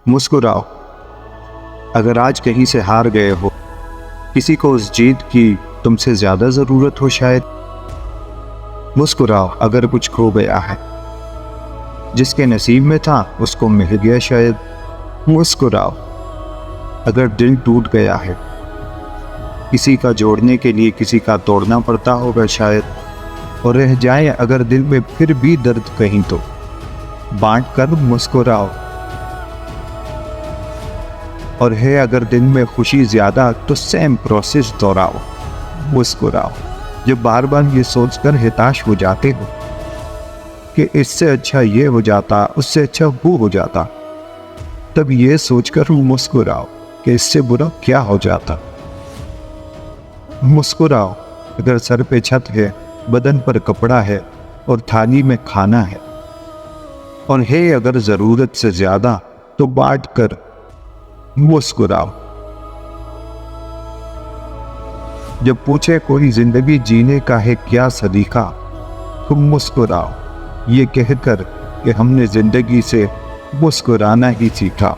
मुस्कुराओ। अगर आज कहीं से हार गए हो, किसी को उस जीत की तुमसे ज्यादा जरूरत हो शायद। मुस्कुराओ अगर कुछ खो गया है, जिसके नसीब में था उसको मिल गया शायद। मुस्कुराओ अगर दिल टूट गया है, किसी का जोड़ने के लिए किसी का तोड़ना पड़ता होगा शायद। और रह जाए अगर दिल में फिर भी दर्द कहीं, तो बांट कर मुस्कुराओ। और है अगर दिन में खुशी ज्यादा, तो सेम प्रोसेस दोहराओ। मुस्कुराओ जब बार बार ये सोचकर हताश हो जाते हो कि इससे अच्छा ये हो जाता, उससे अच्छा वो हो जाता, तब ये सोचकर मुस्कुराओ कि इससे बुरा क्या हो जाता। मुस्कुराओ अगर सर पे छत है, बदन पर कपड़ा है और थाली में खाना है। और है अगर जरूरत से ज्यादा, तो बांट कर मुस्कुराओ। जब पूछे कोई जिंदगी जीने का है क्या सलीका, तो मुस्कुराओ ये कहकर कि हमने जिंदगी से मुस्कुराना ही सीखा।